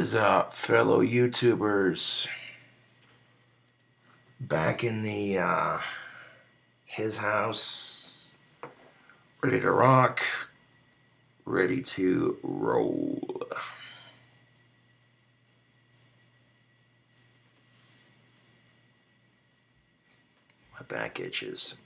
is fellow YouTubers back in the his house, ready to rock, ready to roll. My back itches.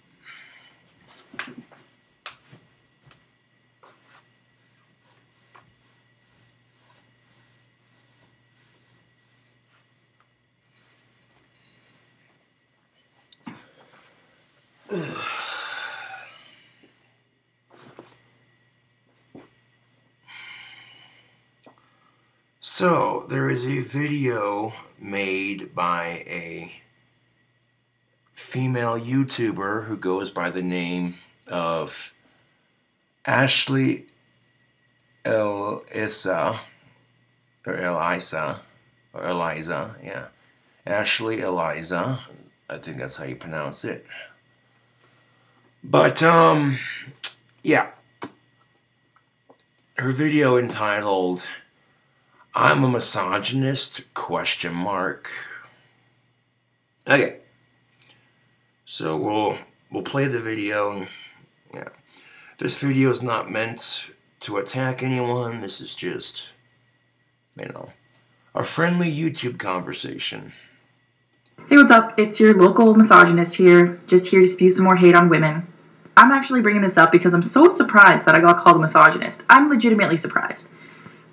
So, there is a video made by a female YouTuber who goes by the name of Ashley Eliza, yeah. Ashley Eliza, I think that's how you pronounce it. But, yeah. Her video entitled, "I'm a misogynist, ? Okay. So we'll play the video. Yeah. This video is not meant to attack anyone. This is just, a friendly YouTube conversation. Hey, what's up? It's your local misogynist here, just here to spew some more hate on women. I'm actually bringing this up because I'm so surprised that I got called a misogynist. I'm legitimately surprised.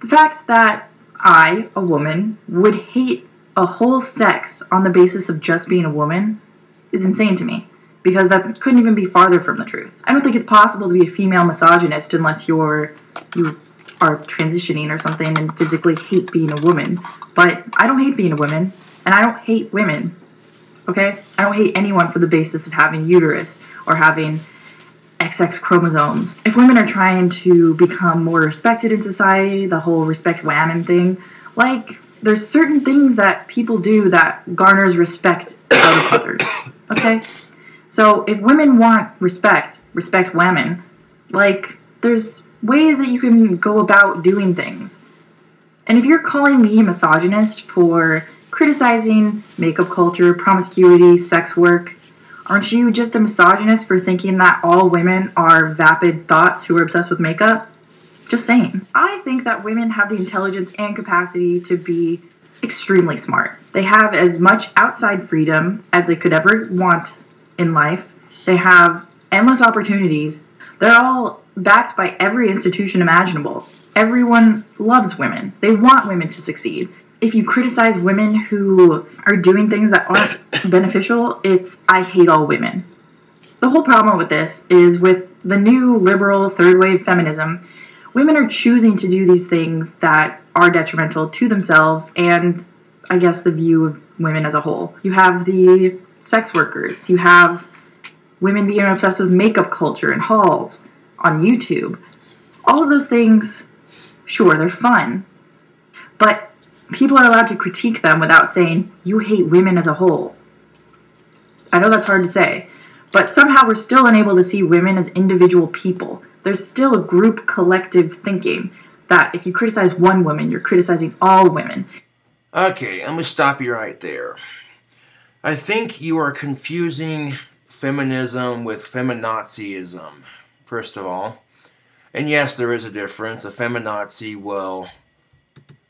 The fact that I, a woman, would hate a whole sex on the basis of just being a woman is insane to me, because that couldn't even be farther from the truth. I don't think it's possible to be a female misogynist unless you are transitioning or something and physically hate being a woman. But I don't hate being a woman, and I don't hate women, okay? I don't hate anyone for the basis of having uterus or having XX chromosomes. If women are trying to become more respected in society, the whole respect women thing, like, there's certain things that people do that garners respect out of others, okay? So if women want respect women, like, there's ways that you can go about doing things. And if you're calling me a misogynist for criticizing makeup culture, promiscuity, sex work, aren't you just a misogynist for thinking that all women are vapid thoughts who are obsessed with makeup? Just saying. I think that women have the intelligence and capacity to be extremely smart. They have as much outside freedom as they could ever want in life. They have endless opportunities. They're all backed by every institution imaginable. Everyone loves women. They want women to succeed. If you criticize women who are doing things that aren't beneficial, it's I hate all women. The whole problem with this is with the new liberal third wave feminism, women are choosing to do these things that are detrimental to themselves and, I guess, the view of women as a whole. You have the sex workers. You have women being obsessed with makeup culture and hauls on YouTube. All of those things, sure, they're fun, but people are allowed to critique them without saying, you hate women as a whole. I know that's hard to say, but somehow we're still unable to see women as individual people. There's still a group collective thinking that if you criticize one woman, you're criticizing all women. Okay, I'm going to stop you right there. I think you are confusing feminism with feminazism, first of all. And yes, there is a difference. A feminazi will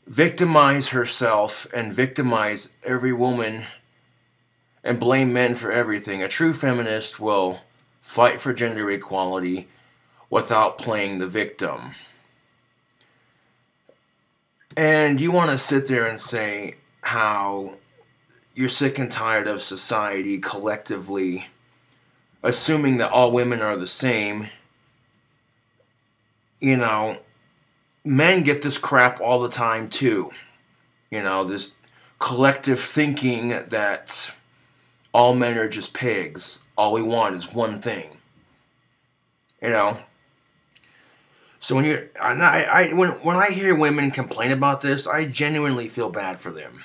victimize herself and victimize every woman and blame men for everything. A true feminist will fight for gender equality without playing the victim. And you want to sit there and say how you're sick and tired of society collectively assuming that all women are the same. Men get this crap all the time too. This collective thinking that all men are just pigs. All we want is one thing. So when when I hear women complain about this, I genuinely feel bad for them.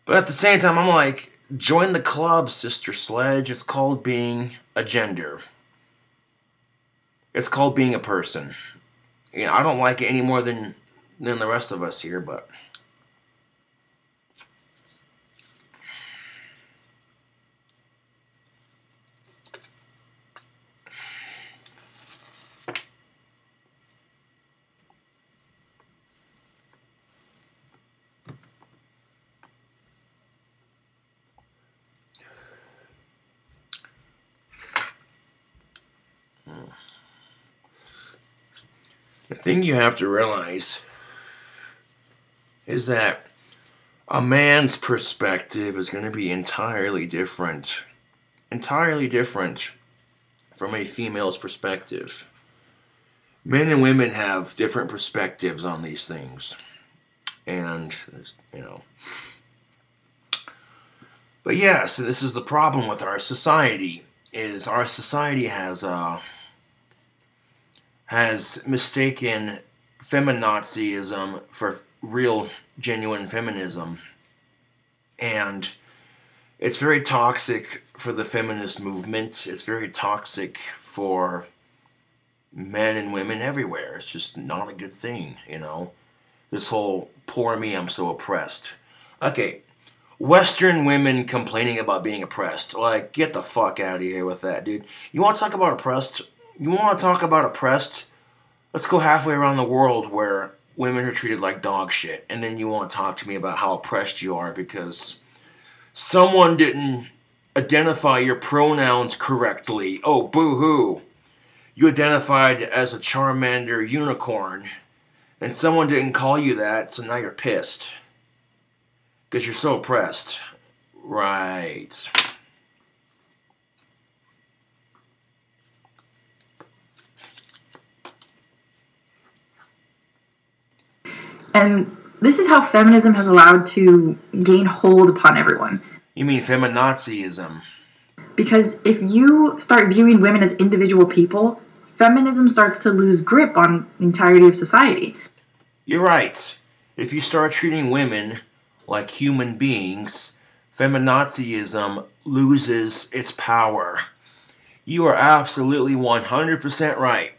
But at the same time, I'm like, join the club, Sister Sledge. It's called being a gender. It's called being a person. I don't like it any more than than the rest of us here, but... The thing you have to realize is that a man's perspective is going to be entirely different from a female's perspective. Men and women have different perspectives on these things. And, you know. But yes, this is the problem with our society, is our society has mistaken feminazism for real, genuine feminism. And it's very toxic for the feminist movement. It's very toxic for men and women everywhere. It's just not a good thing, you know. This whole, poor me, I'm so oppressed. Okay, Western women complaining about being oppressed. Like, get the fuck out of here with that, dude. You want to talk about oppressed? You want to talk about oppressed? Let's go halfway around the world where women are treated like dog shit. And then you want to talk to me about how oppressed you are because someone didn't identify your pronouns correctly. Oh, boo-hoo. You identified as a Charmander unicorn. And someone didn't call you that, so now you're pissed. Because you're so oppressed. Right. And this is how feminism has allowed to gain hold upon everyone. You mean feminazism? Because if you start viewing women as individual people, feminism starts to lose grip on the entirety of society. You're right. If you start treating women like human beings, feminazism loses its power. You are absolutely 100% right.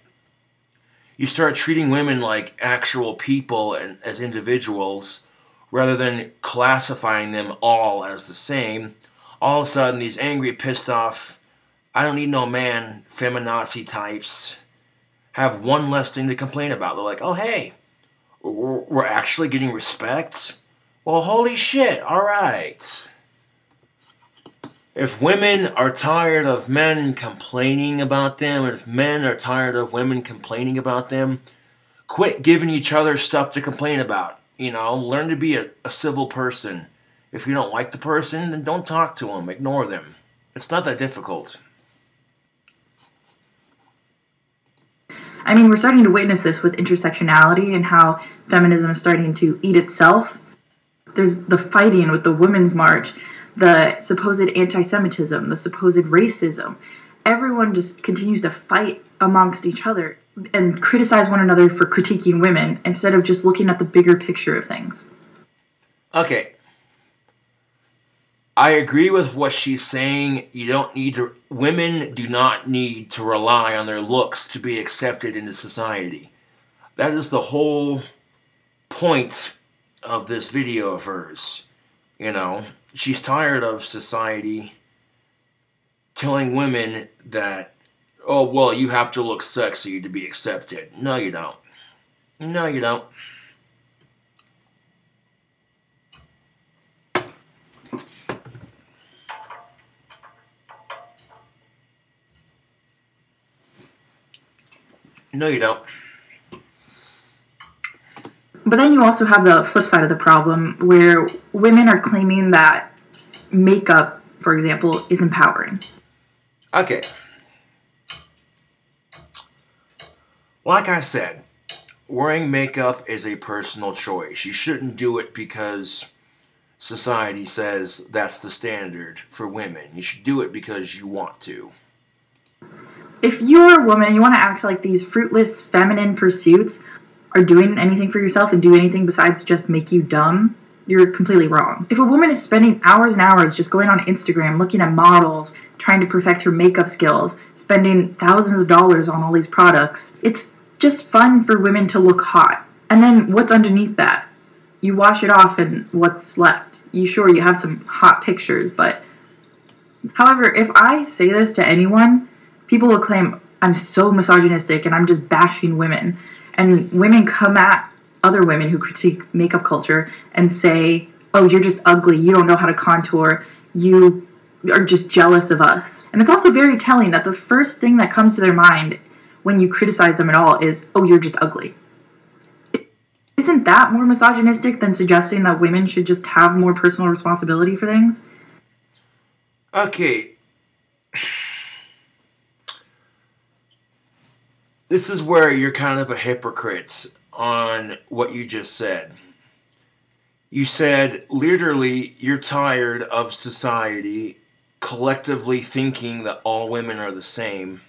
You start treating women like actual people and as individuals, rather than classifying them all as the same. All of a sudden, these angry, pissed off, I don't need no man, feminazi types have one less thing to complain about. They're like, oh hey, we're actually getting respect? Well, holy shit, alright. If women are tired of men complaining about them, and if men are tired of women complaining about them, quit giving each other stuff to complain about. You know, learn to be a civil person. If you don't like the person, then don't talk to them. Ignore them. It's not that difficult. I mean, we're starting to witness this with intersectionality and how feminism is starting to eat itself. There's the fighting with the Women's March, the supposed anti-Semitism, the supposed racism. Everyone just continues to fight amongst each other and criticize one another for critiquing women instead of just looking at the bigger picture of things. Okay. I agree with what she's saying. Women do not need to rely on their looks to be accepted into society. That is the whole point of this video of hers. You know, she's tired of society telling women that, oh, well, you have to look sexy to be accepted. No, you don't. No, you don't. No, you don't. But then you also have the flip side of the problem where women are claiming that makeup, for example, is empowering. Okay. Like I said, wearing makeup is a personal choice. You shouldn't do it because society says that's the standard for women. You should do it because you want to. If you're a woman and you want to act like these fruitless feminine pursuits are doing anything for yourself and do anything besides just make you dumb, you're completely wrong. If a woman is spending hours and hours just going on Instagram, looking at models, trying to perfect her makeup skills, spending thousands of dollars on all these products, it's just fun for women to look hot. And then what's underneath that? You wash it off and what's left? You have some hot pictures, but however, if I say this to anyone, people will claim I'm so misogynistic and I'm just bashing women. And women come at other women who critique makeup culture and say, oh, you're just ugly, you don't know how to contour, you are just jealous of us. And it's also very telling that the first thing that comes to their mind when you criticize them at all is, oh, you're just ugly. Isn't that more misogynistic than suggesting that women should just have more personal responsibility for things? Okay. This is where you're kind of a hypocrite on what you just said. You said, literally, you're tired of society collectively thinking that all women are the same.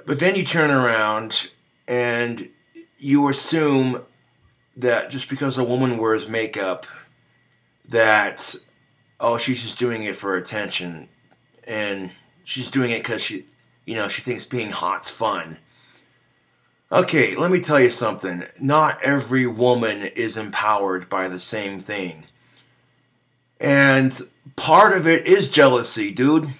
But then you turn around and you assume that just because a woman wears makeup, that, oh, she's just doing it for attention. And she's doing it because she thinks being hot's fun. Okay, let me tell you something. Not every woman is empowered by the same thing. And part of it is jealousy, dude.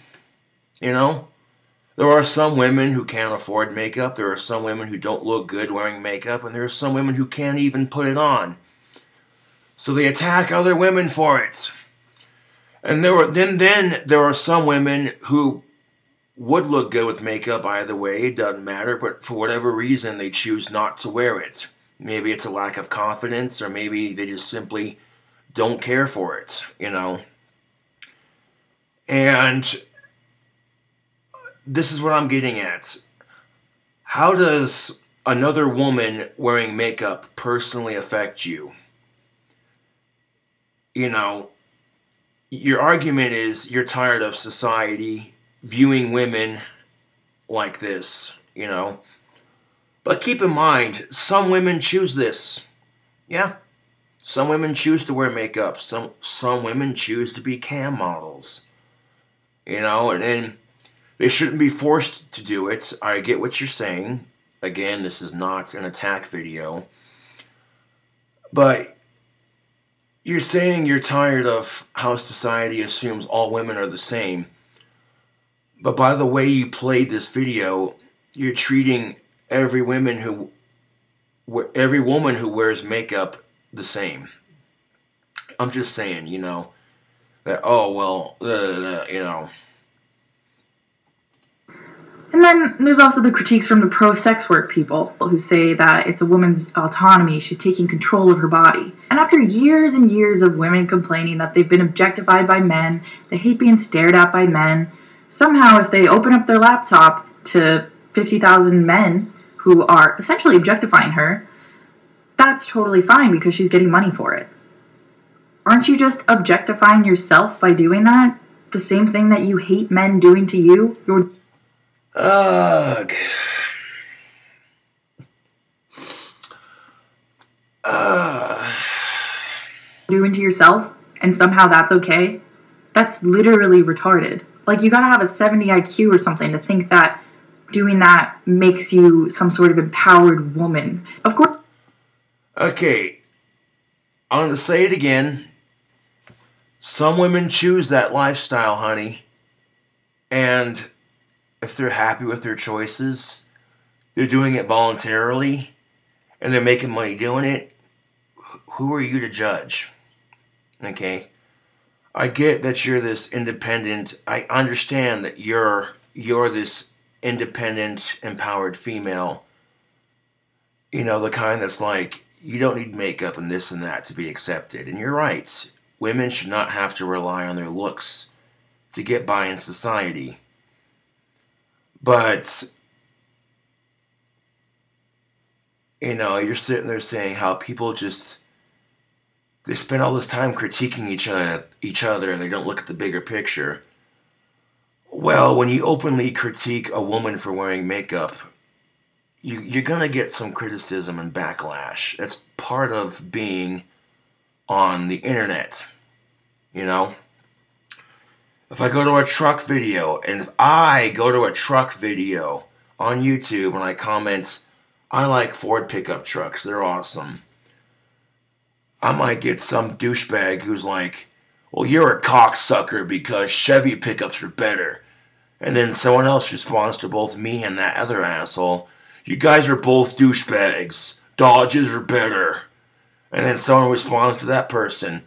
There are some women who can't afford makeup. There are some women who don't look good wearing makeup. And there are some women who can't even put it on. So they attack other women for it. And then there are some women who would look good with makeup either way, it doesn't matter, but for whatever reason they choose not to wear it. Maybe it's a lack of confidence, or maybe they just simply don't care for it, And this is what I'm getting at. How does another woman wearing makeup personally affect you? Your argument is you're tired of society viewing women like this, But keep in mind, some women choose this. Yeah. Some women choose to wear makeup. Some women choose to be cam models. And they shouldn't be forced to do it. I get what you're saying. Again, this is not an attack video. But you're saying you're tired of how society assumes all women are the same. But by the way you played this video, you're treating every woman who wears makeup the same. I'm just saying, that, oh, well, And then there's also the critiques from the pro-sex work people who say that it's a woman's autonomy, she's taking control of her body. And after years and years of women complaining that they've been objectified by men, they hate being stared at by men, somehow if they open up their laptop to 50,000 men who are essentially objectifying her, that's totally fine because she's getting money for it. Aren't you just objectifying yourself by doing that? The same thing that you hate men doing to you? You're doing to yourself, and somehow that's okay? That's literally retarded. Like, you gotta have a 70 IQ or something to think that doing that makes you some sort of empowered woman. Of course. Okay, I'm gonna say it again. Some women choose that lifestyle, honey. And if they're happy with their choices, they're doing it voluntarily, and they're making money doing it, who are you to judge? Okay? I get that you're this independent, I understand that you're this independent, empowered female. The kind that's like, you don't need makeup and this and that to be accepted. And you're right. Women should not have to rely on their looks to get by in society. But, you're sitting there saying how people just, they spend all this time critiquing each other and they don't look at the bigger picture. Well, when you openly critique a woman for wearing makeup, you're going to get some criticism and backlash. That's part of being on the internet, If I go to a truck video, and if I go to a truck video on YouTube and I comment, I like Ford pickup trucks. They're awesome. I might get some douchebag who's like, well, you're a cocksucker because Chevy pickups are better. And then someone else responds to both me and that other asshole, you guys are both douchebags. Dodges are better. And then someone responds to that person,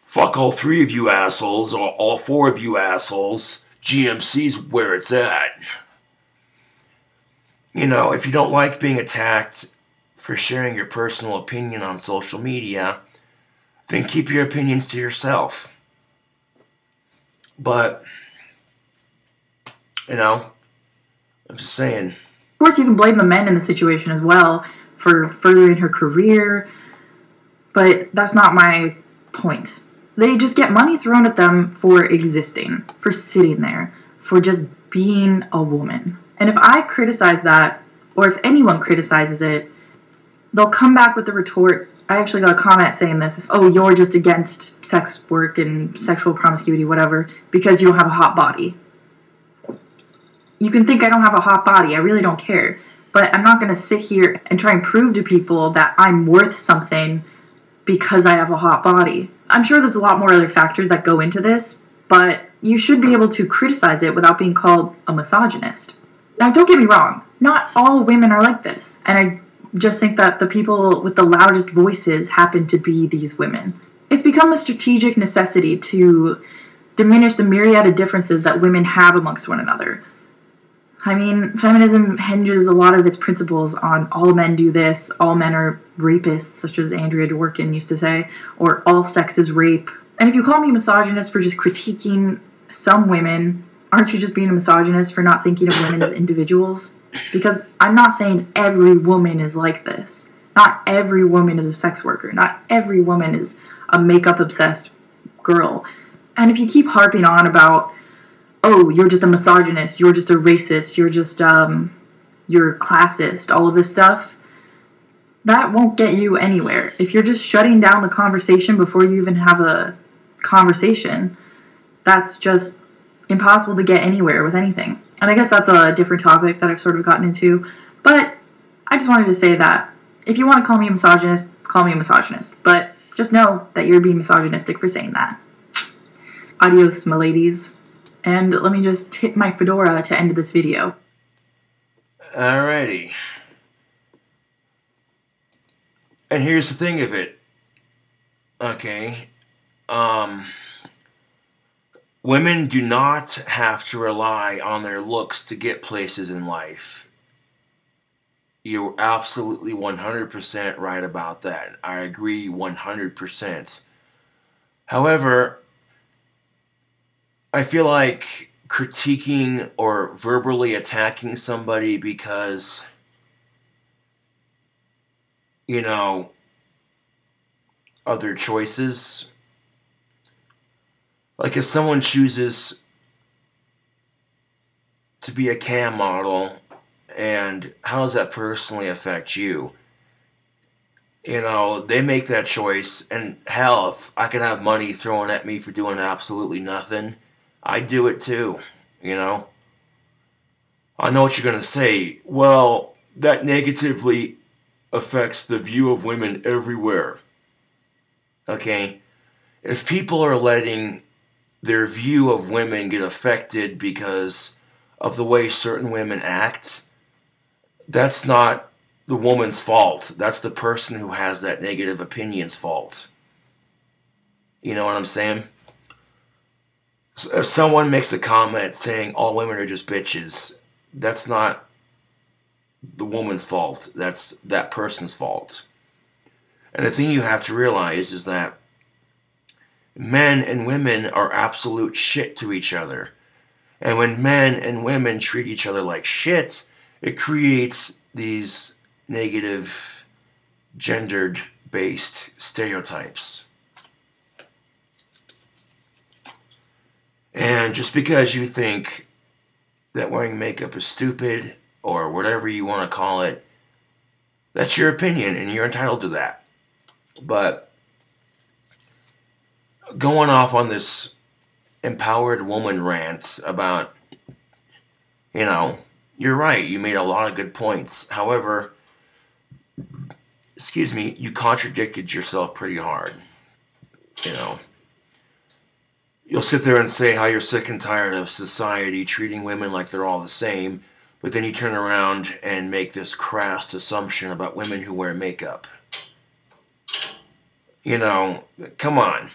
fuck all three of you assholes, or all four of you assholes. GMC's where it's at. You know, if you don't like being attacked for sharing your personal opinion on social media, then keep your opinions to yourself. But, you know, I'm just saying. Of course, you can blame the men in the situation as well for furthering her career, but that's not my point. They just get money thrown at them for existing, for sitting there, for just being a woman. And if I criticize that, or if anyone criticizes it, they'll come back with the retort. I actually got a comment saying this, oh, you're just against sex work and sexual promiscuity, whatever, because you don't have a hot body. You can think I don't have a hot body, I really don't care. But I'm not going to sit here and try and prove to people that I'm worth something because I have a hot body. I'm sure there's a lot more other factors that go into this, but you should be able to criticize it without being called a misogynist. Now, don't get me wrong, not all women are like this, and I just think that the people with the loudest voices happen to be these women. It's become a strategic necessity to diminish the myriad of differences that women have amongst one another. I mean, feminism hinges a lot of its principles on all men do this, all men are rapists, such as Andrea Dworkin used to say, or all sex is rape. And if you call me a misogynist for just critiquing some women, aren't you just being a misogynist for not thinking of women as individuals? Because I'm not saying every woman is like this. Not every woman is a sex worker. Not every woman is a makeup-obsessed girl. And if you keep harping on about, oh, you're just a misogynist, you're just a racist, you're just, you're classist, all of this stuff, that won't get you anywhere. If you're just shutting down the conversation before you even have a conversation, that's just impossible to get anywhere with anything. And I guess that's a different topic that I've sort of gotten into, but I just wanted to say that if you want to call me a misogynist, call me a misogynist, but just know that you're being misogynistic for saying that. Adios, my ladies. And let me just tip my fedora to end this video. Alrighty. And here's the thing of it. Okay. Women do not have to rely on their looks to get places in life. You're absolutely 100% right about that. I agree 100%. However, I feel like critiquing or verbally attacking somebody because, you know, of their choices. Like if someone chooses to be a cam model, and how does that personally affect you? You know, they make that choice, and hell, if I could have money thrown at me for doing absolutely nothing, I'd do it too, you know? I know what you're going to say. Well, that negatively affects the view of women everywhere. Okay? If people are letting their view of women get affected because of the way certain women act, that's not the woman's fault. That's the person who has that negative opinion's fault. You know what I'm saying? If someone makes a comment saying all women are just bitches, that's not the woman's fault. That's that person's fault. And the thing you have to realize is that men and women are absolute shit to each other. And when men and women treat each other like shit, it creates these negative, gendered-based stereotypes. And just because you think that wearing makeup is stupid, or whatever you want to call it, that's your opinion, and you're entitled to that. But going off on this empowered woman rant about, you know, you're right, you made a lot of good points. However, excuse me, you contradicted yourself pretty hard. You know, you'll sit there and say how you're sick and tired of society treating women like they're all the same, but then you turn around and make this crass assumption about women who wear makeup. You know, come on.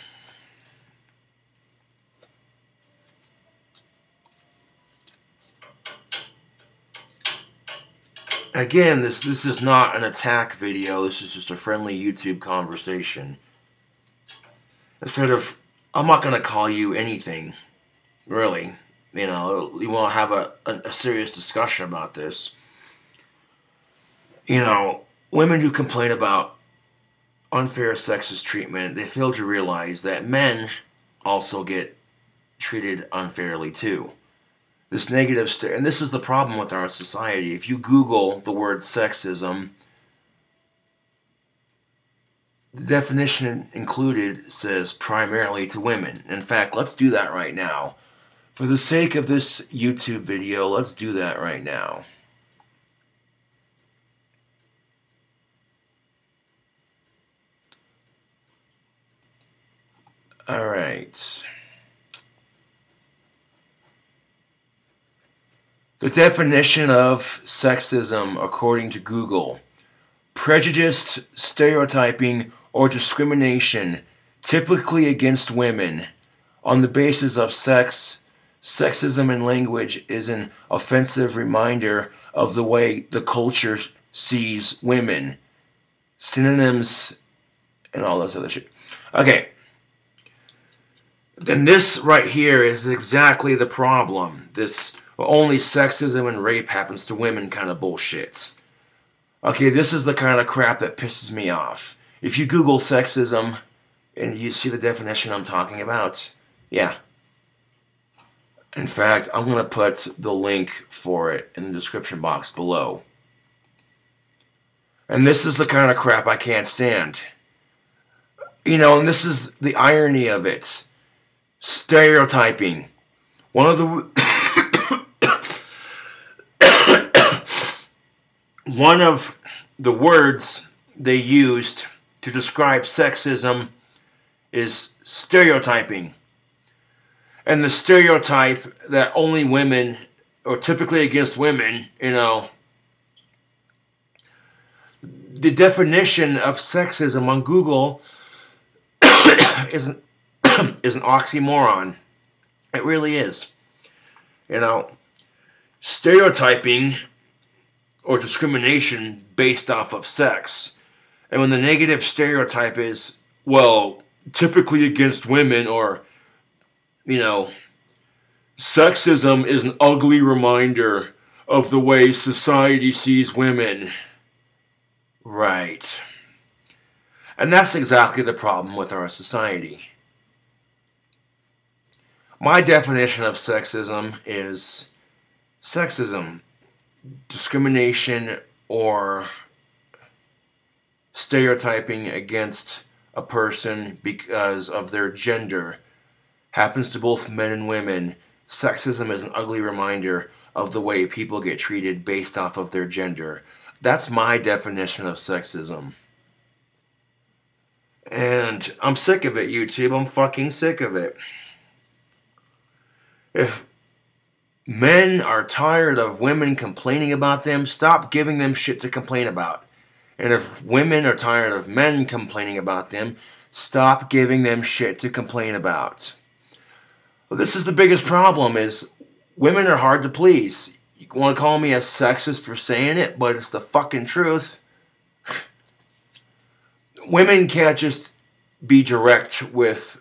Again, this is not an attack video. This is just a friendly YouTube conversation. Instead of, I'm not going to call you anything, really. You know, you want to have a serious discussion about this. You know, women who complain about unfair sexist treatment, they fail to realize that men also get treated unfairly too. This negative and this is the problem with our society. If you Google the word sexism, the definition included says primarily to women. In fact, let's do that right now. For the sake of this YouTube video, let's do that right now. All right. The definition of sexism, according to Google: prejudiced, stereotyping, or discrimination, typically against women, on the basis of sex. Sexism in language is an offensive reminder of the way the culture sees women. Synonyms and all this other shit. Okay. Then this right here is exactly the problem. This only sexism and rape happens to women kind of bullshit. Okay, this is the kind of crap that pisses me off. If you Google sexism and you see the definition I'm talking about, yeah. In fact, I'm going to put the link for it in the description box below. And this is the kind of crap I can't stand. You know, and this is the irony of it. Stereotyping. One of the one of the words they used to describe sexism is stereotyping. And the stereotype that only women, or typically against women, you know, the definition of sexism on Google is an oxymoron. It really is. You know, stereotyping or discrimination based off of sex. And when the negative stereotype is, well, typically against women, or, you know, sexism is an ugly reminder of the way society sees women. Right. And that's exactly the problem with our society. My definition of sexism is sexism, discrimination or stereotyping against a person because of their gender. Happens to both men and women. Sexism is an ugly reminder of the way people get treated based off of their gender. That's my definition of sexism. And I'm sick of it, YouTube. I'm fucking sick of it. If men are tired of women complaining about them, stop giving them shit to complain about. And if women are tired of men complaining about them, stop giving them shit to complain about. Well, this is the biggest problem, is women are hard to please. You want to call me a sexist for saying it, but it's the fucking truth. Women can't just be direct with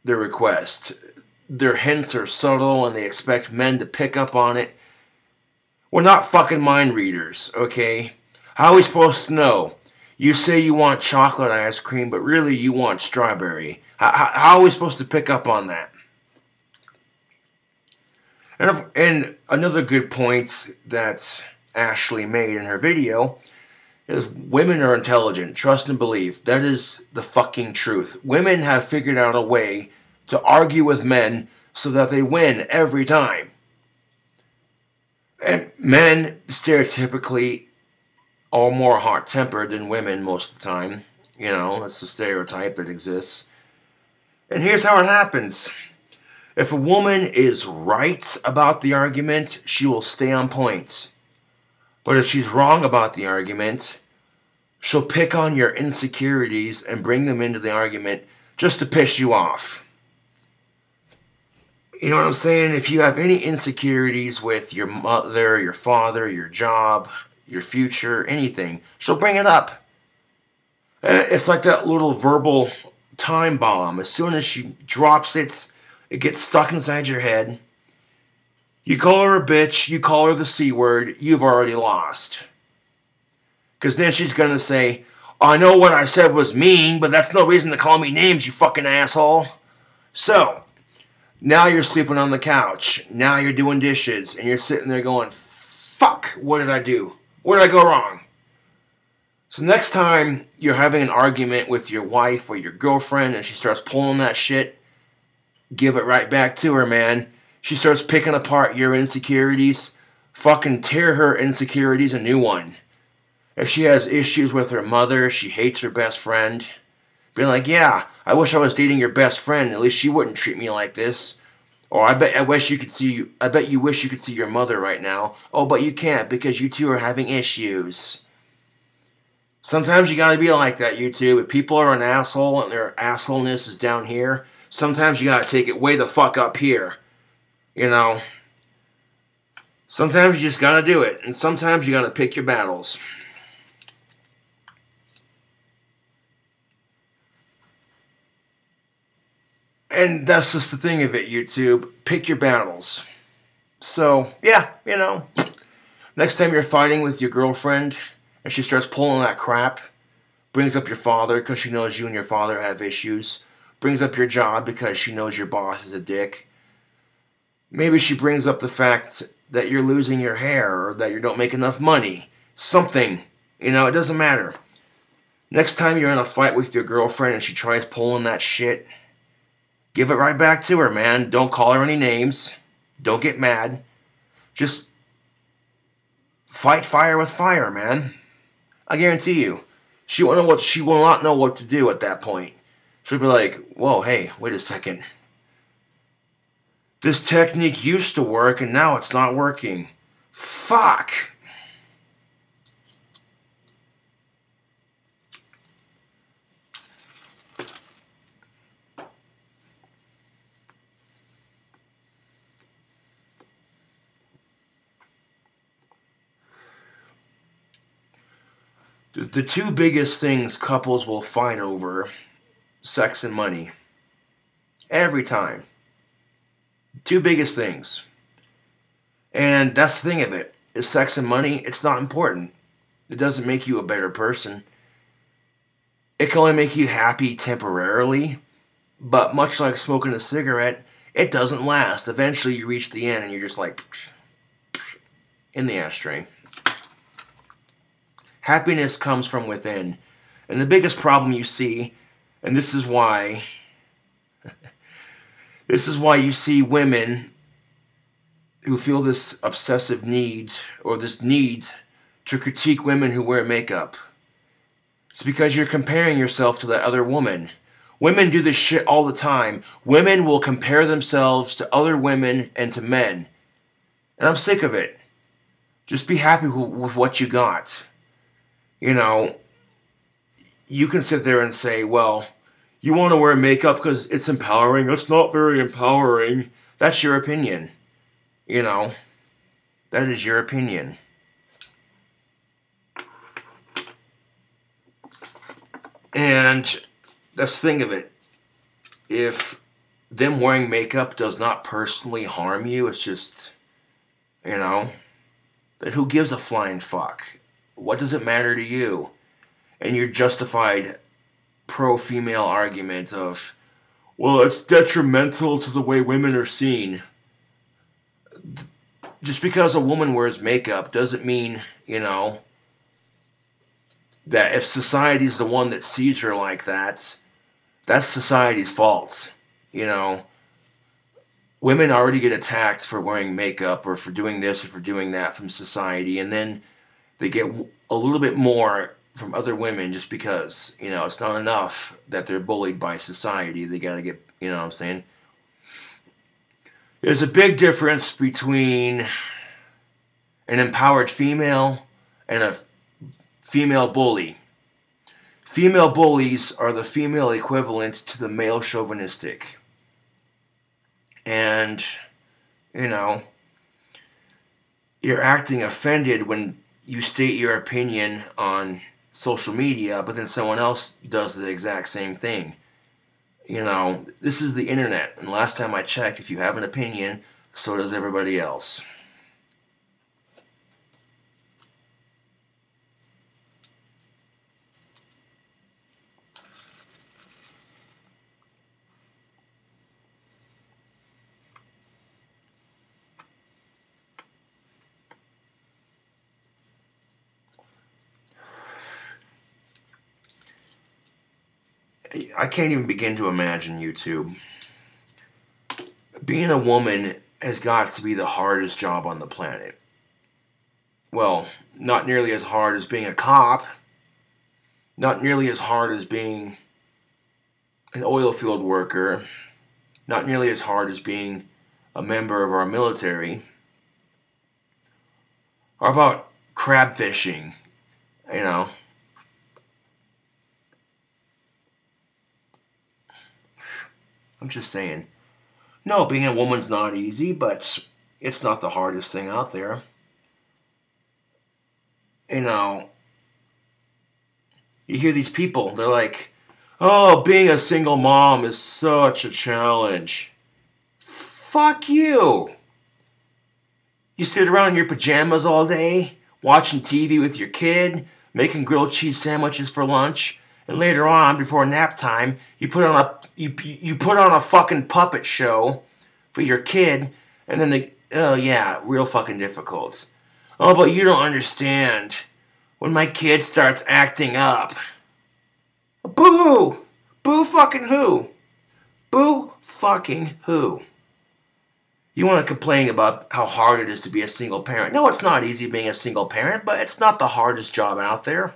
their request. Their hints are subtle and they expect men to pick up on it. We're not fucking mind readers, okay? How are we supposed to know? You say you want chocolate ice cream, but really you want strawberry. How are we supposed to pick up on that? And another good point that Ashley made in her video is women are intelligent. Trust and believe. That is the fucking truth. Women have figured out a way to argue with men so that they win every time. And men stereotypically are more hot-tempered than women most of the time. You know, that's the stereotype that exists. And here's how it happens. If a woman is right about the argument, she will stay on point. But if she's wrong about the argument, she'll pick on your insecurities and bring them into the argument just to piss you off. You know what I'm saying? If you have any insecurities with your mother, your father, your job, your future, anything, she'll bring it up. And it's like that little verbal time bomb. As soon as she drops it, it gets stuck inside your head. You call her a bitch, you call her the C word, you've already lost. Because then she's going to say, I know what I said was mean, but that's no reason to call me names, you fucking asshole. So, now you're sleeping on the couch. Now you're doing dishes. And you're sitting there going, fuck, what did I do? Where did I go wrong? So next time you're having an argument with your wife or your girlfriend and she starts pulling that shit, give it right back to her, man. She starts picking apart your insecurities. Fucking tear her insecurities a new one. If she has issues with her mother, she hates her best friend, be like, yeah, I wish I was dating your best friend. At least she wouldn't treat me like this. Or I bet you wish you could see your mother right now. Oh, but you can't because you two are having issues. Sometimes you gotta be like that, YouTube. If people are an asshole and their assholeness is down here, sometimes you gotta take it way the fuck up here. You know. Sometimes you just gotta do it. And sometimes you gotta pick your battles. And that's just the thing of it, YouTube. Pick your battles. So, yeah, you know. Next time you're fighting with your girlfriend and she starts pulling that crap, brings up your father because she knows you and your father have issues, brings up your job because she knows your boss is a dick. Maybe she brings up the fact that you're losing your hair or that you don't make enough money. Something. You know, it doesn't matter. Next time you're in a fight with your girlfriend and she tries pulling that shit, give it right back to her, man. Don't call her any names. Don't get mad. Just fight fire with fire, man. I guarantee you. She will not know what to do at that point. She'll be like, whoa, hey, wait a second. This technique used to work and now it's not working. Fuck. The two biggest things couples will fight over, sex and money. Every time. Two biggest things. And that's the thing of it. Is sex and money, it's not important. It doesn't make you a better person. It can only make you happy temporarily. But much like smoking a cigarette, it doesn't last. Eventually you reach the end and you're just like, in the ashtray. Happiness comes from within. And the biggest problem you see, and this is why you see women who feel this obsessive need, or this need to critique women who wear makeup. It's because you're comparing yourself to that other woman. Women do this shit all the time. Women will compare themselves to other women and to men. And I'm sick of it. Just be happy with what you got. You know, you can sit there and say, well, you want to wear makeup because it's empowering. It's not very empowering. That's your opinion. You know, that is your opinion. And that's the thing of it. If them wearing makeup does not personally harm you, it's just, you know, that who gives a flying fuck? What does it matter to you? And your justified pro-female argument of, well, it's detrimental to the way women are seen. Just because a woman wears makeup doesn't mean, you know, that if society's the one that sees her like that, that's society's fault. You know, women already get attacked for wearing makeup or for doing this or for doing that from society, and then they get a little bit more from other women just because, it's not enough that they're bullied by society. They gotta get, what I'm saying? There's a big difference between an empowered female and a female bully. Female bullies are the female equivalent to the male chauvinistic. And, you're acting offended when you state your opinion on social media, but then someone else does the exact same thing. This is the internet, and last time I checked, if you have an opinion, so does everybody else. I can't even begin to imagine YouTube. Being a woman has got to be the hardest job on the planet. Well, not nearly as hard as being a cop. Not nearly as hard as being an oil field worker. Not nearly as hard as being a member of our military. Or about crab fishing, I'm just saying. No, being a woman's not easy, but it's not the hardest thing out there. You hear these people, they're like, oh, being a single mom is such a challenge. Fuck you. You sit around in your pajamas all day, watching TV with your kid, making grilled cheese sandwiches for lunch, and later on, before nap time, you put on a fucking puppet show for your kid, and then real fucking difficult. Oh, but you don't understand. When my kid starts acting up. Boo! Boo fucking who? Boo fucking who? You want to complain about how hard it is to be a single parent. No, it's not easy being a single parent, but it's not the hardest job out there.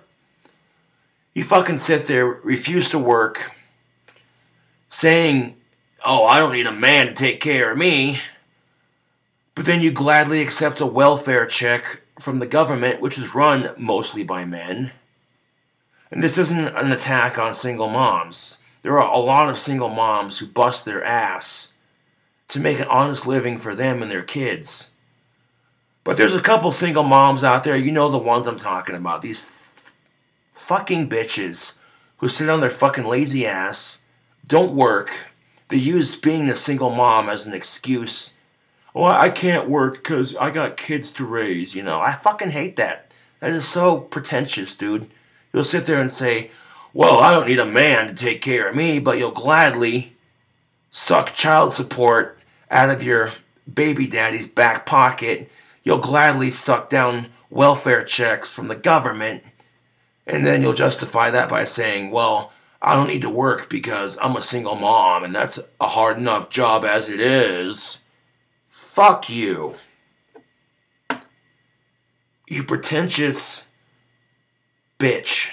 You fucking sit there, refuse to work, saying, oh, I don't need a man to take care of me. But then you gladly accept a welfare check from the government, which is run mostly by men. And this isn't an attack on single moms. There are a lot of single moms who bust their ass to make an honest living for them and their kids. But there's a couple single moms out there, the ones I'm talking about. These fucking bitches who sit on their fucking lazy ass, don't work. They use being a single mom as an excuse. Well, I can't work because I got kids to raise, I fucking hate that. That is so pretentious, dude. You'll sit there and say, well, I don't need a man to take care of me, but you'll gladly suck child support out of your baby daddy's back pocket. You'll gladly suck down welfare checks from the government. And then you'll justify that by saying, well, I don't need to work because I'm a single mom and that's a hard enough job as it is. Fuck you. You pretentious bitch.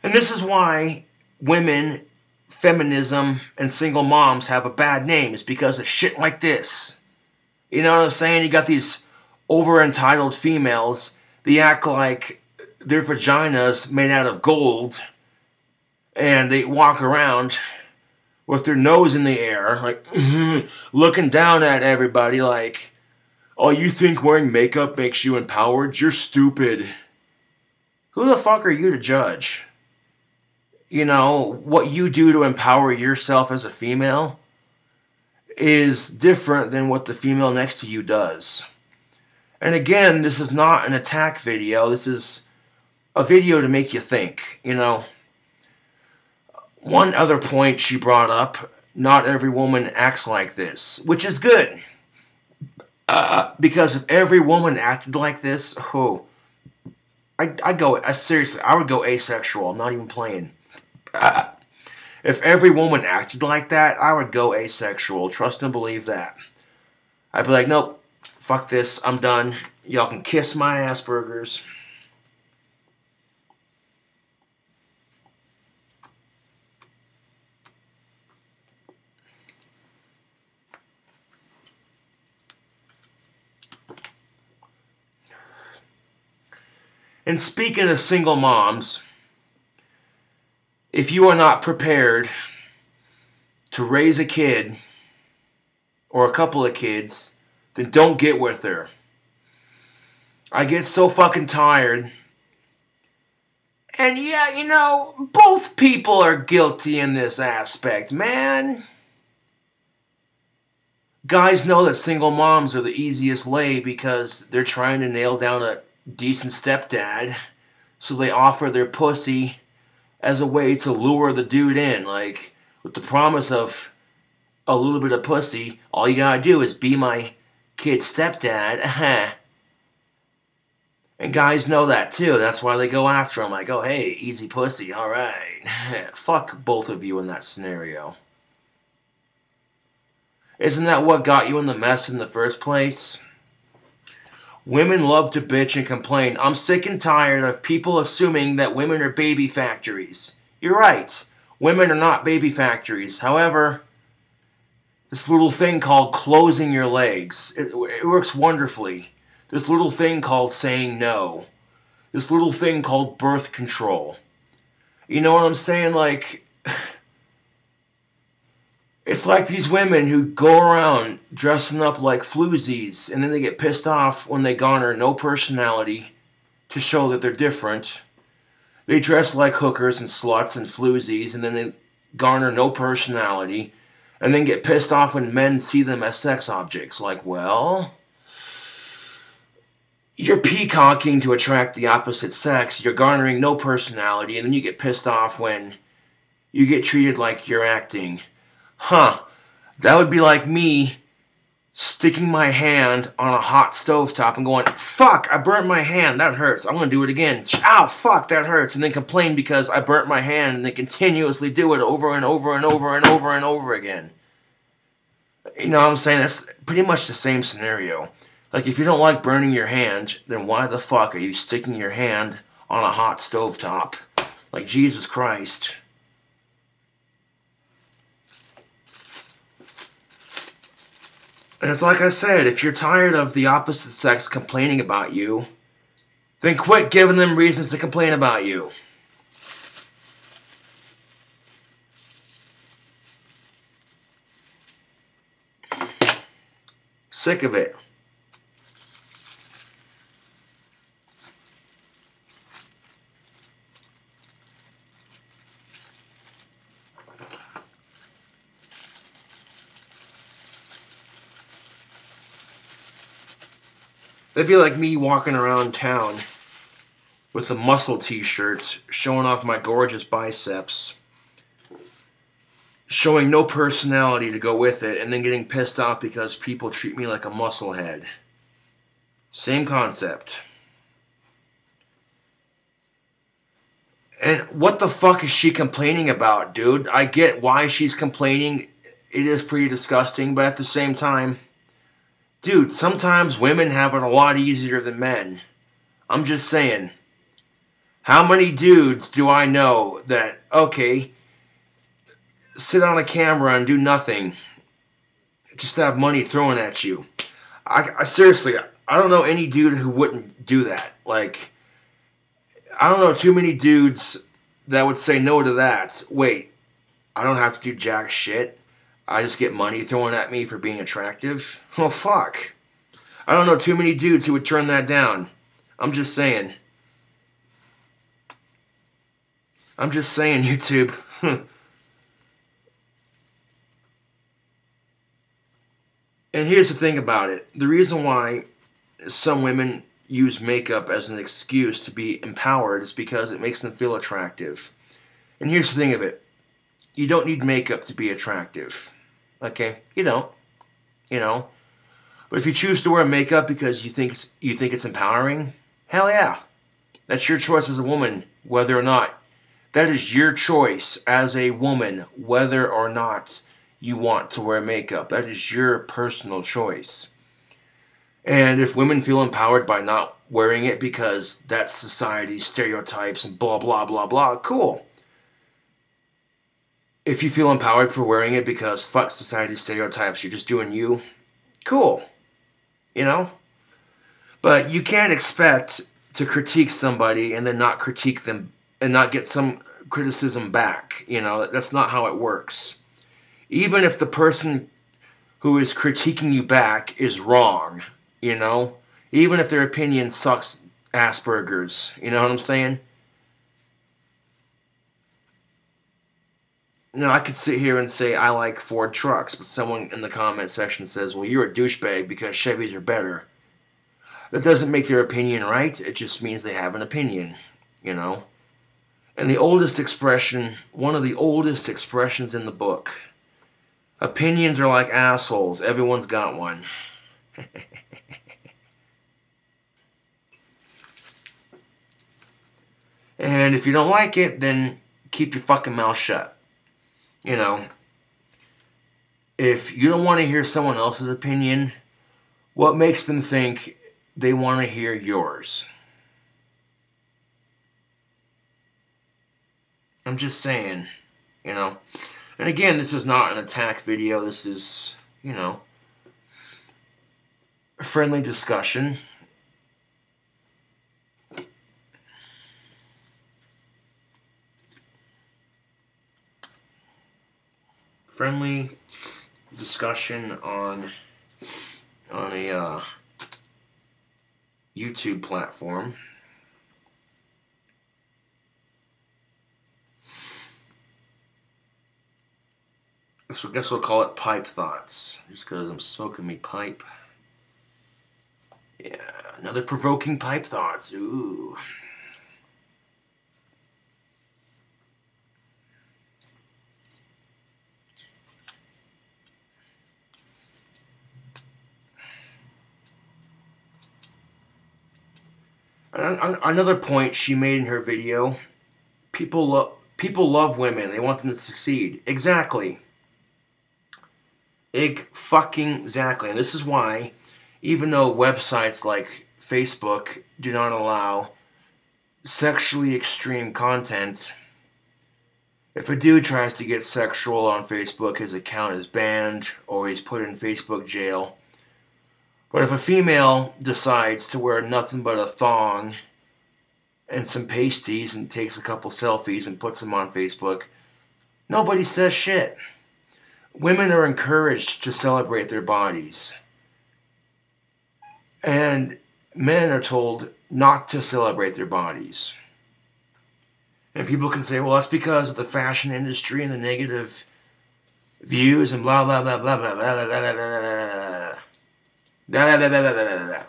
And this is why women, feminism, and single moms have a bad name. It's because of shit like this. You know what I'm saying? You got these over-entitled females. They act like their vagina's made out of gold. And they walk around with their nose in the air, like, looking down at everybody like, oh, you think wearing makeup makes you empowered? You're stupid. Who the fuck are you to judge? What you do to empower yourself as a female is different than what the female next to you does. And again, this is not an attack video. This is a video to make you think, One other point she brought up, not every woman acts like this, which is good. Because if every woman acted like this, seriously, I would go asexual. I'm not even playing. If every woman acted like that, I would go asexual. Trust and believe that. I'd be like, nope, fuck this, I'm done. Y'all can kiss my Asperger's. And speaking of single moms, if you are not prepared to raise a kid or a couple of kids, then don't get with her. I get so fucking tired. And yeah, you know, both people are guilty in this aspect, man. Guys know that single moms are the easiest lay because they're trying to nail down a decent stepdad, so they offer their pussy as a way to lure the dude in, like with the promise of a little bit of pussy. All you gotta do is be my kid's stepdad. And guys know that too. That's why they go after him, like, oh hey, easy pussy, alright. Fuck both of you in that scenario. Isn't that what got you in the mess in the first place? Women love to bitch and complain. I'm sick and tired of people assuming that women are baby factories. You're right. Women are not baby factories. However, this little thing called closing your legs, it works wonderfully. This little thing called saying no. This little thing called birth control. You know what I'm saying? Like, it's like these women who go around dressing up like floozies, and then they get pissed off when they garner no personality to show that they're different. They dress like hookers and sluts and floozies, and then they garner no personality, and then get pissed off when men see them as sex objects. Like, well, you're peacocking to attract the opposite sex, you're garnering no personality, and then you get pissed off when you get treated like you're acting. Huh, that would be like me sticking my hand on a hot stovetop and going, fuck, I burnt my hand, that hurts, I'm going to do it again. Ow, fuck, that hurts. And then complain because I burnt my hand, and then continuously do it over and over and over and over and over again. You know what I'm saying? That's pretty much the same scenario. Like, if you don't like burning your hand, then why the fuck are you sticking your hand on a hot stovetop? Like, Jesus Christ. And it's like I said, if you're tired of the opposite sex complaining about you, then quit giving them reasons to complain about you. Sick of it. That'd be like me walking around town with a muscle t-shirt, showing off my gorgeous biceps, showing no personality to go with it, and then getting pissed off because people treat me like a musclehead. Same concept. And what the fuck is she complaining about, dude? I get why she's complaining. It is pretty disgusting, but at the same time, dude, sometimes women have it a lot easier than men. I'm just saying. How many dudes do I know that, okay, sit on a camera and do nothing, just have money thrown at you? I seriously, I don't know any dude who wouldn't do that. Like, I don't know too many dudes that would say no to that. Wait, I don't have to do jack shit. I just get money thrown at me for being attractive? Well, fuck. I don't know too many dudes who would turn that down. I'm just saying. I'm just saying, YouTube. And here's the thing about it. The reason why some women use makeup as an excuse to be empowered is because it makes them feel attractive. And here's the thing of it. You don't need makeup to be attractive. Okay? You don't. You know? But if you choose to wear makeup because you think it's empowering, hell yeah. That's your choice as a woman, whether or not That is your choice as a woman, whether or not you want to wear makeup. That is your personal choice. And if women feel empowered by not wearing it because that's society's stereotypes and blah, blah, blah, blah, cool. If you feel empowered for wearing it because fuck society's stereotypes, you're just doing you, cool. You know? But you can't expect to critique somebody and then not critique them and not get some criticism back. You know, that's not how it works. Even if the person who is critiquing you back is wrong, you know, even if their opinion sucks Asperger's, you know what I'm saying? Now, I could sit here and say I like Ford trucks, but someone in the comment section says, well, you're a douchebag because Chevys are better. That doesn't make their opinion right. It just means they have an opinion, you know. And the oldest expression, one of the oldest expressions in the book, opinions are like assholes. Everyone's got one. And if you don't like it, then keep your fucking mouth shut. You know, if you don't want to hear someone else's opinion, what makes them think they want to hear yours? I'm just saying, you know. And again, this is not an attack video. This is, you know, a friendly discussion. Friendly discussion on a YouTube platform. So I guess we'll call it pipe thoughts, just because I'm smoking me pipe. Yeah, another provoking pipe thoughts. Ooh. Another point she made in her video, people love women. They want them to succeed. Exactly. Exactly. And this is why, even though websites like Facebook do not allow sexually extreme content, if a dude tries to get sexual on Facebook, his account is banned or he's put in Facebook jail. But if a female decides to wear nothing but a thong and some pasties and takes a couple selfies and puts them on Facebook, nobody says shit. Women are encouraged to celebrate their bodies. And men are told not to celebrate their bodies. And people can say, well, that's because of the fashion industry and the negative views and blah, blah, blah, blah, blah, blah, blah, blah, blah, blah, blah. Da, da, da, da, da, da, da.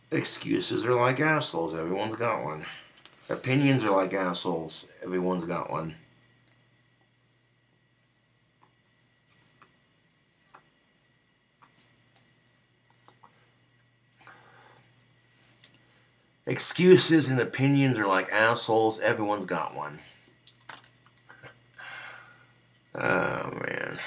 Excuses are like assholes. Everyone's got one. Opinions are like assholes. Everyone's got one. Excuses and opinions are like assholes. Everyone's got one. Oh, man.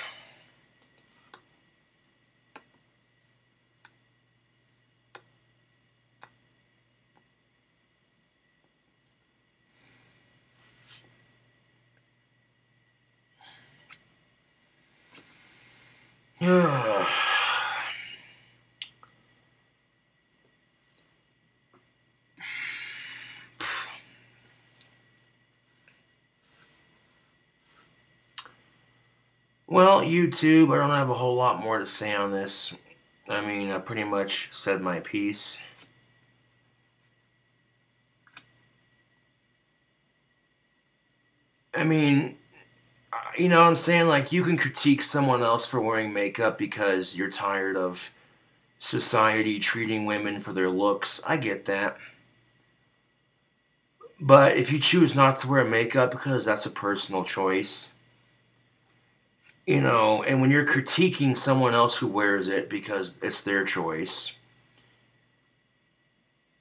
Well, YouTube, I don't have a whole lot more to say on this. I mean, I pretty much said my piece. I mean, you know what I'm saying? Like, you can critique someone else for wearing makeup because you're tired of society treating women for their looks. I get that. But if you choose not to wear makeup because that's a personal choice, And when you're critiquing someone else who wears it because it's their choice,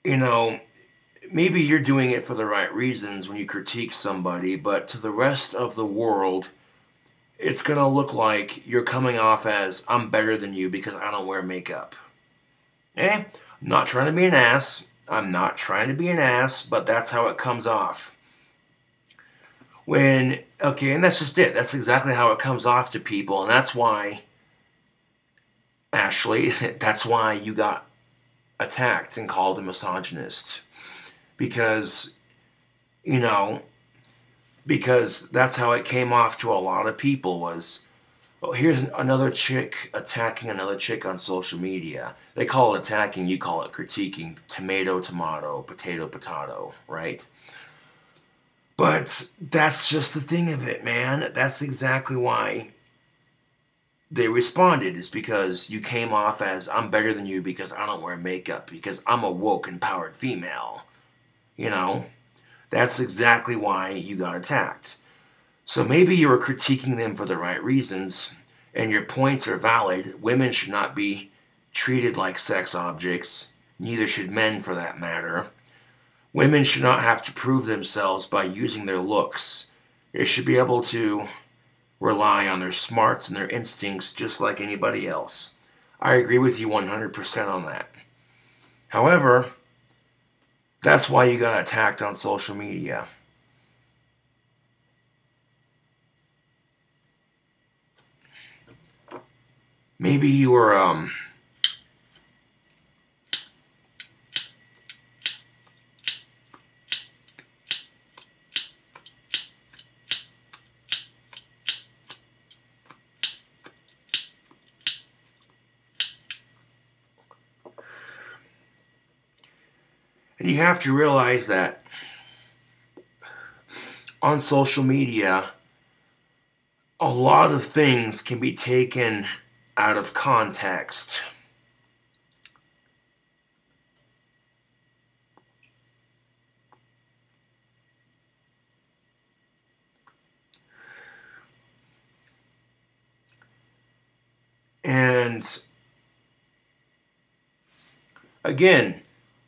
maybe you're doing it for the right reasons when you critique somebody, but to the rest of the world, it's going to look like you're coming off as, I'm better than you because I don't wear makeup. I'm not trying to be an ass. I'm not trying to be an ass, but that's how it comes off. And that's just it. That's exactly how it comes off to people. And that's why, Ashley, that's why you got attacked and called a misogynist. Because that's how it came off to a lot of people was, here's another chick attacking another chick on social media. They call it attacking, you call it critiquing. Tomato, tomato, potato, potato, right? But that's just the thing of it, man. That's exactly why they responded, is because you came off as, I'm better than you because I don't wear makeup, because I'm a woke, empowered female. That's exactly why you got attacked. So maybe you were critiquing them for the right reasons, and your points are valid. Women should not be treated like sex objects. Neither should men, for that matter. Women should not have to prove themselves by using their looks. They should be able to rely on their smarts and their instincts just like anybody else. I agree with you 100% on that. However, that's why you got attacked on social media. Maybe you were, and you have to realize that on social media, a lot of things can be taken out of context. And again,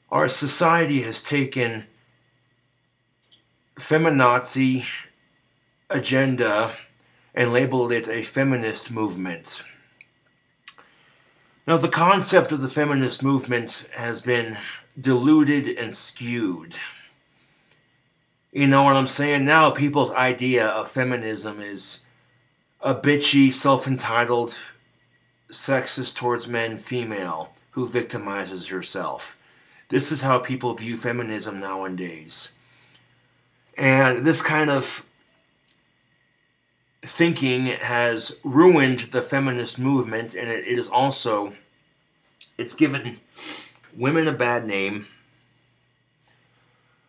our society has taken feminazi agenda and labeled it a feminist movement. Now, the concept of the feminist movement has been diluted and skewed. You know what I'm saying? Now, people's idea of feminism is a bitchy, self-entitled, sexist towards men female who victimizes herself. This is how people view feminism nowadays. And this kind of thinking has ruined the feminist movement, and it's given women a bad name,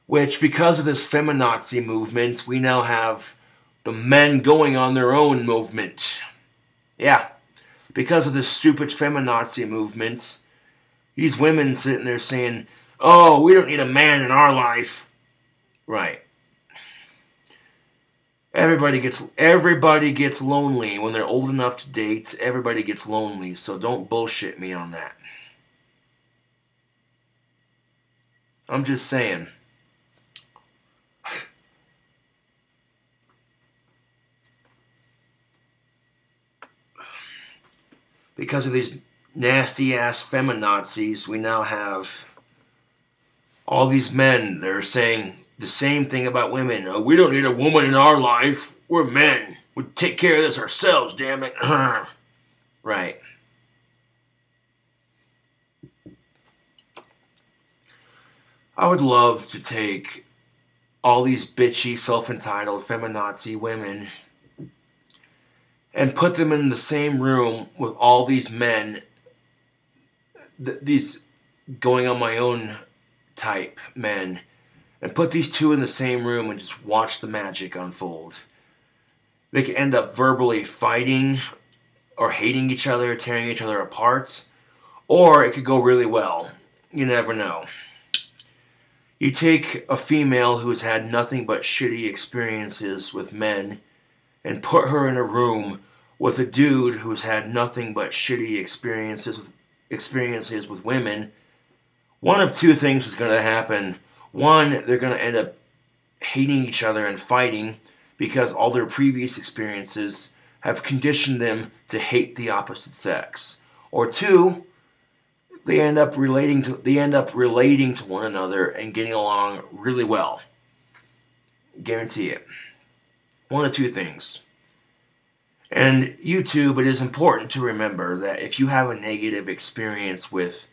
which, because of this feminazi movement, we now have the men going on their own movement. Yeah, because of this stupid feminazi movement, these women sitting there saying, oh, we don't need a man in our life. Right. Everybody gets lonely when they're old enough to date. Everybody gets lonely, so don't bullshit me on that. I'm just saying. Because of these nasty-ass feminazis, we now have all these men that are saying the same thing about women. Oh, we don't need a woman in our life. We're men. We take care of this ourselves, damn it. Right. I would love to take all these bitchy, self-entitled, feminazi women and put them in the same room with all these men, these going on my own type men, and put these two in the same room and just watch the magic unfold. They could end up verbally fighting or hating each other, tearing each other apart, or it could go really well. You never know. You take a female who's had nothing but shitty experiences with men and put her in a room with a dude who's had nothing but shitty experiences with women, one of two things is going to happen. One, they're going to end up hating each other and fighting because all their previous experiences have conditioned them to hate the opposite sex. Or two, they end up relating to one another and getting along really well. Guarantee it. One of two things. And you too, but it is important to remember that if you have a negative experience with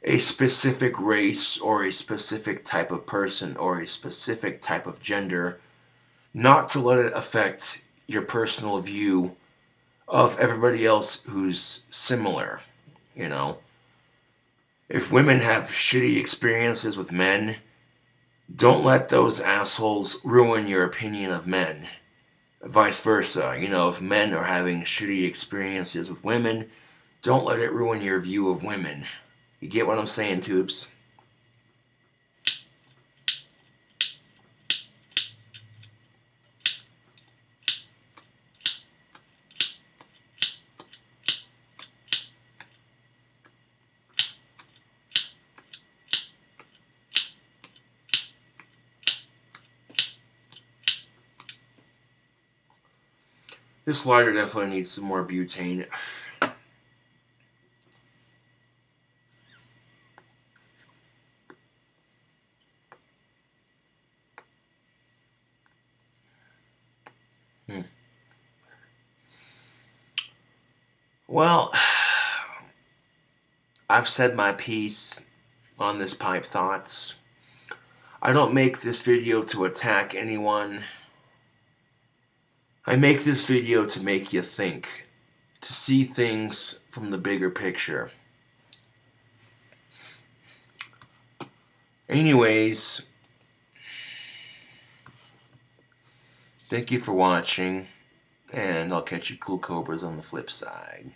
a specific race or a specific type of person or a specific type of gender, not to let it affect your personal view of everybody else who's similar, you know. If women have shitty experiences with men, don't let those assholes ruin your opinion of men. Vice versa, you know, if men are having shitty experiences with women, don't let it ruin your view of women. You get what I'm saying, tubes? This lighter definitely needs some more butane. Well, I've said my piece on this Pipe Thoughts. I don't make this video to attack anyone. I make this video to make you think, to see things from the bigger picture. Anyways, thank you for watching, and I'll catch you cool cobras on the flip side.